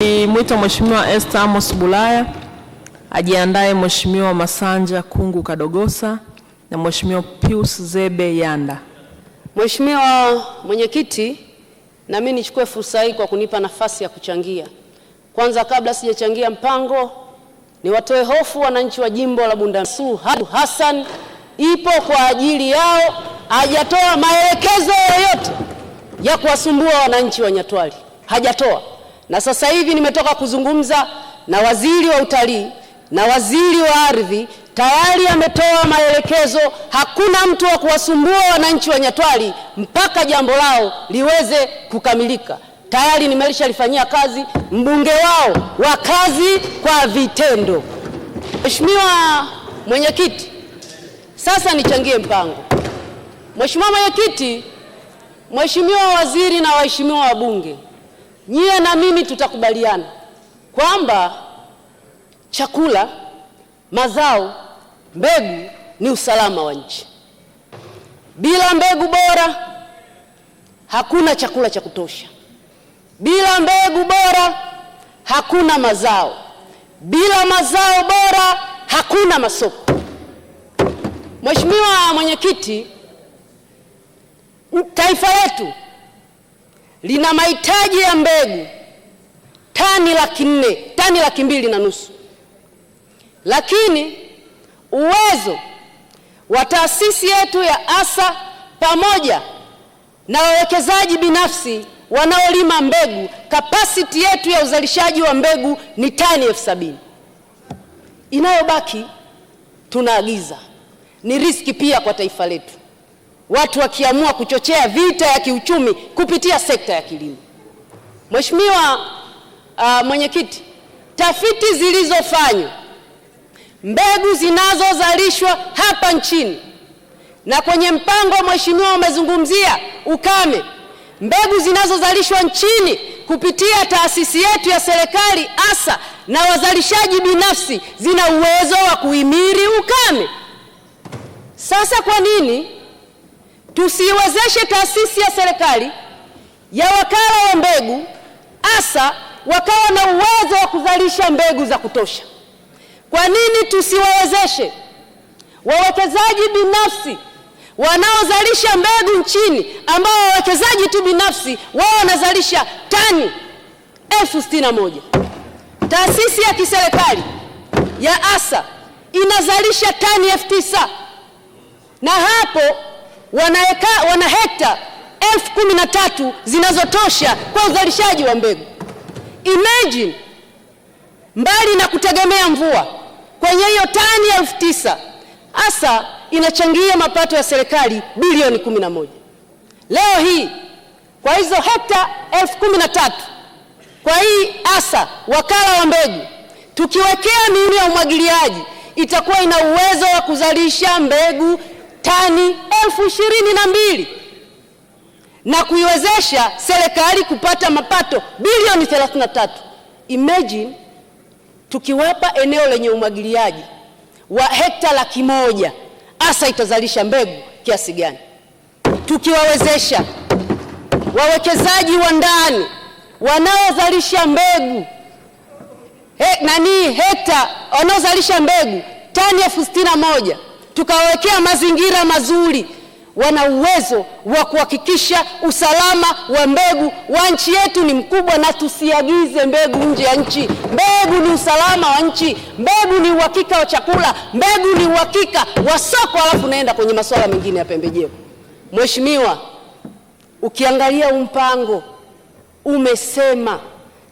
Mwito Mheshimiwa Esther Amos Bulaya, ajiandae Mheshimiwa Masanja Kungu Kadogosa na Mheshimiwa Pius Zebe Yanda. Mheshimiwa Mwenyekiti, na mimi nichukue fursa hii kwa kunipa nafasi ya kuchangia. Kwanza kabla sijachangia mpango, ni watoe hofu wananchi wa jimbo la Bunda. Suluhu Hassan ipo kwa ajili yao, hajatoa maelekezo yoyote ya kuwasumbua wananchi wa Nyatwali. Hajatoa. Na sasa hivi nimetoka kuzungumza na waziri wa utalii na waziri wa ardhi, tayari ametoa maelekezo, hakuna mtu wa kuwasumbua wananchi wa Nyatwali mpaka jambo lao liweze kukamilika. Tayari nimelishalifanyia kazi mbunge wao wa kazi kwa vitendo. Mheshimiwa Mwenyekiti, sasa nichangie mpango. Mheshimiwa Mwenyekiti, Mheshimiwa Waziri na waheshimiwa wabunge, nyie na mimi tutakubaliana kwamba chakula, mazao, mbegu ni usalama wa nchi. Bila mbegu bora hakuna chakula cha kutosha. Bila mbegu bora hakuna mazao. Bila mazao bora hakuna masoko. Mheshimiwa Mwenyekiti, taifa letu lina mahitaji ya mbegu tani 2.5 tani. Lakini uwezo wa taasisi yetu ya ASA pamoja na wawekezaji binafsi wanaolima mbegu, kapasiti yetu ya uzalishaji wa mbegu ni tani 70,000. Inayobaki tunaagiza. Ni riski pia kwa taifa letu, watu wakiamua kuchochea vita ya kiuchumi kupitia sekta ya kilimo. Mheshimiwa Mwenyekiti, tafiti zilizofanywa, mbegu zinazozalishwa hapa nchini, na kwenye mpango Mheshimiwa umezungumzia ukame, mbegu zinazozalishwa nchini kupitia taasisi yetu ya serikali ASA na wazalishaji binafsi zina uwezo wa kuhimili ukame. Sasa kwa nini tusiwezeshe taasisi ya serikali ya wakala wa mbegu ASA wakawa na uwezo wa kuzalisha mbegu za kutosha? Kwa nini tusiwawezeshe wawekezaji binafsi wanaozalisha mbegu nchini, ambao wawekezaji tu binafsi wao wanazalisha tani 61,000? Taasisi ya kiserikali ya ASA inazalisha tani 9,000, na hapo wana hekta 13,000 zinazotosha kwa uzalishaji wa mbegu. Imagine, mbali na kutegemea mvua, kwenye hiyo tani 9,000 ASA inachangia mapato ya serikali bilioni 11. Leo hii kwa hizo hekta 13,000 kwa hii ASA wakala wa mbegu, tukiwekea miundo ya umwagiliaji, itakuwa ina uwezo wa kuzalisha mbegu tani 22,000 na kuiwezesha serikali kupata mapato bilioni 33. Imagine, tukiwapa eneo lenye umwagiliaji wa hekta 100,000, ASA itazalisha mbegu kiasi gani? Tukiwawezesha wawekezaji wa ndani wanaozalisha mbegu hekta wanaozalisha mbegu tani 61,000, tukawekea mazingira mazuri, wana uwezo wa kuhakikisha usalama wa mbegu wa nchi yetu ni mkubwa. Na tusiagize mbegu nje ya nchi. Mbegu ni usalama wa nchi, mbegu ni uhakika wa chakula, mbegu ni uhakika wa soko, alafu naenda kwenye masuala mengine ya pembejeo. Mheshimiwa, ukiangalia mpango umesema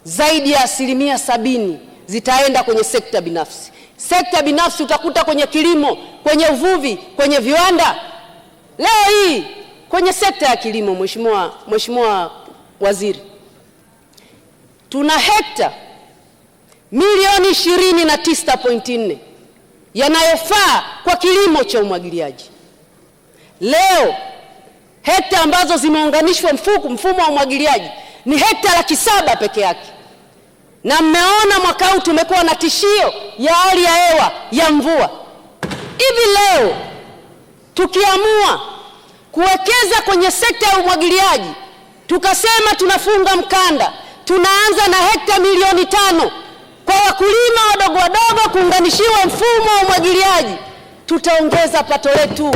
zaidi ya 70% zitaenda kwenye sekta binafsi. Sekta binafsi utakuta kwenye kilimo, kwenye uvuvi, kwenye viwanda. Leo hii kwenye sekta ya kilimo, Mheshimiwa Waziri, tuna hekta milioni 29.4 yanayofaa kwa kilimo cha umwagiliaji. Leo hekta ambazo zimeunganishwa mfumo wa umwagiliaji ni hekta 700,000 peke yake. Na mmeona mwaka huu tumekuwa na tishio ya hali ya hewa ya mvua. Hivi leo tukiamua kuwekeza kwenye sekta ya umwagiliaji, tukasema tunafunga mkanda, tunaanza na hekta milioni 5 kwa wakulima wadogo kuunganishiwa mfumo wa umwagiliaji. Tutaongeza pato letu,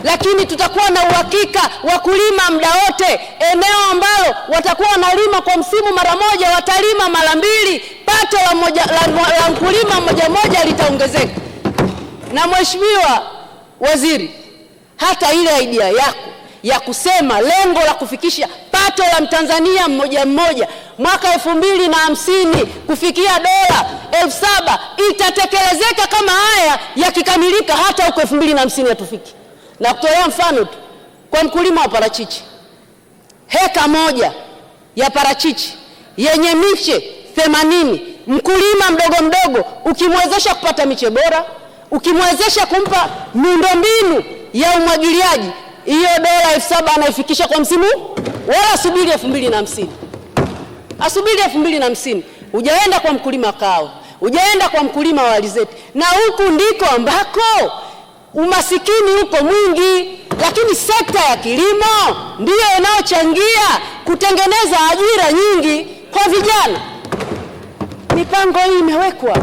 lakini tutakuwa na uhakika wakulima muda wote. Eneo ambalo watakuwa wanalima kwa msimu mara moja, watalima mara 2, pato la mkulima mmoja litaongezeka. Na Mheshimiwa Waziri, hata ile idea yako ya kusema lengo la kufikisha pato la Mtanzania mmoja mwaka 2050 kufikia dola 7,000 itatekelezeka kama haya yakikamilika. Hata huko 2050 hatufiki. Na kutolea mfano tu, kwa mkulima wa parachichi, heka moja ya parachichi yenye miche 80, mkulima mdogo ukimwezesha kupata miche bora, ukimwezesha kumpa miundombinu ya umwagiliaji, hiyo dola 7,000 anaifikisha kwa msimu. Wala subiri 2050. Asubiri 2050. Hujaenda kwa mkulima wa kahawa, hujaenda kwa mkulima wa alizeti. Na huku ndiko ambako umasikini uko mwingi, lakini sekta ya kilimo ndiyo inayochangia kutengeneza ajira nyingi kwa vijana. Mipango hii imewekwa.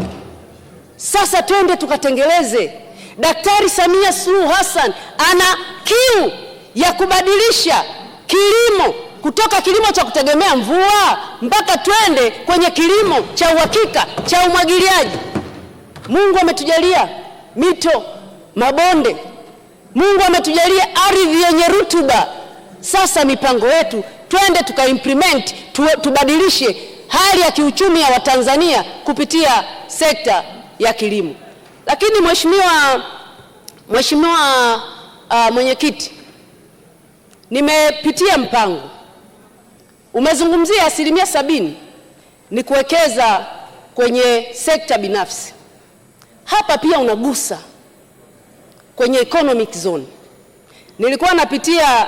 Sasa twende tukatengeleze. Daktari Samia Suluhu Hassan ana kiu ya kubadilisha kilimo kutoka kilimo cha kutegemea mvua mpaka twende kwenye kilimo cha uhakika cha umwagiliaji. Mungu ametujalia mito, mabonde. Mungu ametujalia ardhi yenye rutuba. Sasa mipango yetu twende tukaimplement, tubadilishe hali ya kiuchumi ya Watanzania kupitia sekta ya kilimo. Lakini Mheshimiwa Mwenyekiti, nimepitia mpango. Umezungumzia 70% ni kuwekeza kwenye sekta binafsi. Hapa pia unagusa kwenye economic zone. Nilikuwa napitia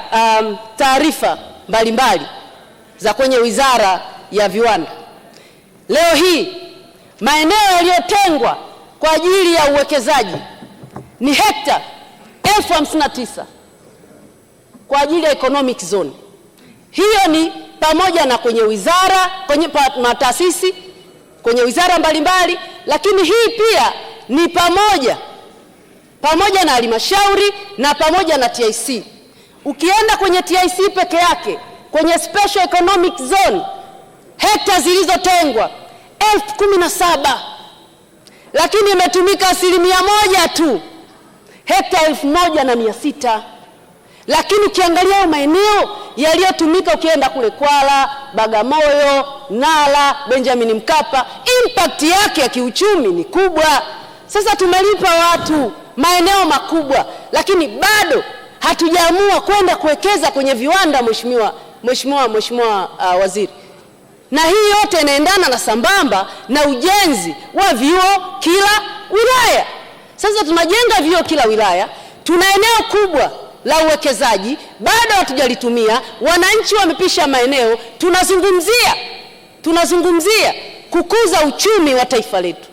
taarifa mbalimbali za kwenye Wizara ya Viwanda. Leo hii maeneo yaliyotengwa kwa ajili ya uwekezaji ni hekta 59,000 kwa ajili ya economic zone. Hiyo ni pamoja na kwenye wizara, kwenye mataasisi, kwenye wizara mbalimbali, lakini hii pia ni pamoja na halmashauri na pamoja na TIC. Ukienda kwenye TIC peke yake, kwenye special economic zone, hekta zilizotengwa 17,000, lakini imetumika 1% tu, hekta 1,600. Lakini ukiangalia maeneo yaliyotumika, ukienda kule Kwala, Bagamoyo, Nala, Benjamin Mkapa, impact yake ya kiuchumi ni kubwa. Sasa tumelipa watu maeneo makubwa, lakini bado hatujaamua kwenda kuwekeza kwenye viwanda. Mheshimiwa Waziri, na hii yote inaendana na sambamba na ujenzi wa vyuo kila wilaya. Sasa tunajenga vyuo kila wilaya, tuna eneo kubwa la uwekezaji bado hatujalitumia, wananchi wamepisha maeneo. Tunazungumzia kukuza uchumi wa taifa letu.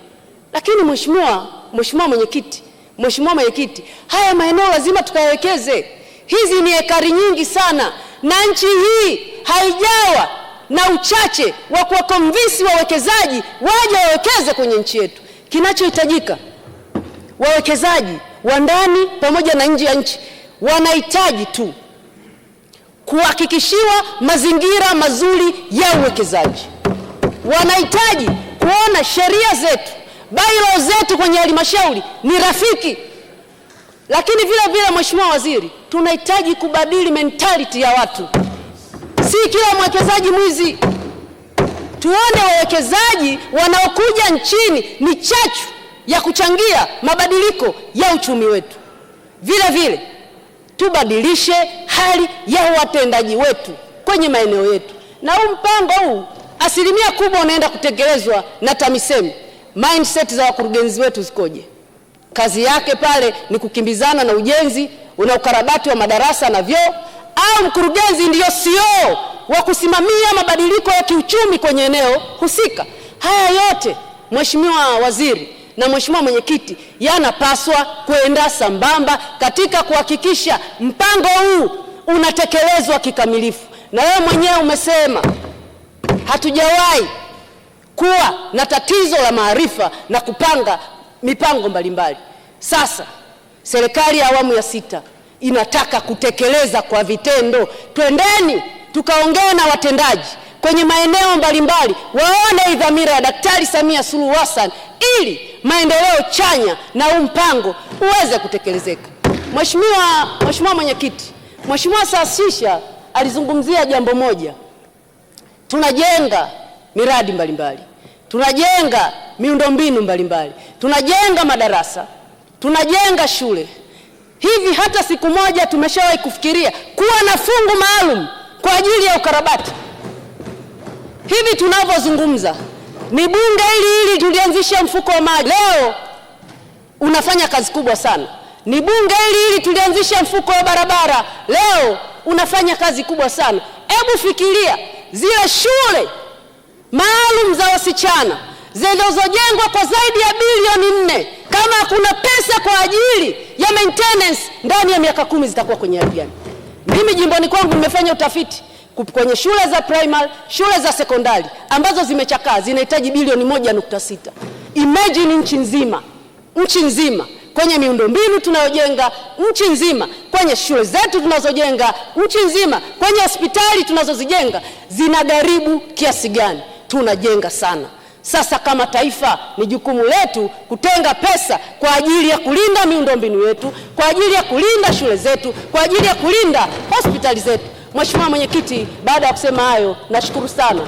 Lakini Mheshimiwa Mwenyekiti, haya maeneo lazima tukayawekeze. Hizi ni ekari nyingi sana, na nchi hii haijawa na uchache wa kuwakonvinsi wawekezaji waje wawekeze kwenye nchi yetu. Kinachohitajika, wawekezaji wa ndani pamoja na nje ya nchi wanahitaji tu kuhakikishiwa mazingira mazuri ya uwekezaji. Wanahitaji kuona sheria zetu, bylaws zetu kwenye halmashauri ni rafiki. Lakini vile Mheshimiwa Waziri, tunahitaji kubadili mentality ya watu. Si kila mwekezaji mwizi. Tuone wawekezaji wanaokuja nchini ni chachu ya kuchangia mabadiliko ya uchumi wetu. Vile tubadilishe hali ya watendaji wetu kwenye maeneo yetu. Na huu mpango huu 1% kubwa unaenda kutekelezwa na TAMISEMI. Mindset za wakurugenzi wetu zikoje? Kazi yake pale ni kukimbizana na ujenzi, una ukarabati wa madarasa na vyoo, au mkurugenzi ndiyo CEO wa kusimamia mabadiliko ya kiuchumi kwenye eneo husika? Haya yote Mheshimiwa Waziri na Mheshimiwa Mwenyekiti, yanapaswa kwenda sambamba katika kuhakikisha mpango huu unatekelezwa kikamilifu. Na wewe mwenyewe umesema hatujawahi kuwa na tatizo la maarifa na kupanga mipango mbalimbali. Sasa serikali ya awamu ya 6 inataka kutekeleza kwa vitendo. Twendeni tukaongea na watendaji kwenye maeneo mbalimbali, waone dhamira ya Daktari Samia Suluhu Hassan ili maendeleo chanya na mpango uweze kutekelezeka. Mheshimiwa Mwenyekiti, Mheshimiwa Saasisha alizungumzia jambo moja. Tunajenga miradi mbalimbali, tunajenga miundombinu mbalimbali, tunajenga madarasa, tunajenga shule. Hivi hata siku moja tumeshawahi kufikiria kuwa na fungu maalum kwa ajili ya ukarabati? Hivi tunavyozungumza ni bunge hili tulianzisha mfuko wa maji, leo unafanya kazi kubwa sana. Ni bunge hili tulianzisha mfuko wa barabara, leo unafanya kazi kubwa sana. Hebu fikiria zile shule maalum za wasichana zilizojengwa kwa zaidi ya bilioni 4, kama kuna pesa kwa ajili ya maintenance ndani ya miaka 10 zitakuwa kwenye hali gani? Mimi jimboni kwangu nimefanya utafiti kwenye shule za primary, shule za sekondari ambazo zimechakaa zinahitaji bilioni 1.6. Imagine nchi nzima kwenye miundombinu tunayojenga, nchi nzima kwenye shule zetu tunazojenga, nchi nzima kwenye hospitali tunazozijenga, zinagharimu kiasi gani? Tunajenga sana. Sasa kama taifa ni jukumu letu kutenga pesa kwa ajili ya kulinda miundombinu yetu, kwa ajili ya kulinda shule zetu, kwa ajili ya kulinda hospitali zetu. Mheshimiwa Mwenyekiti, baada ya kusema hayo, nashukuru sana.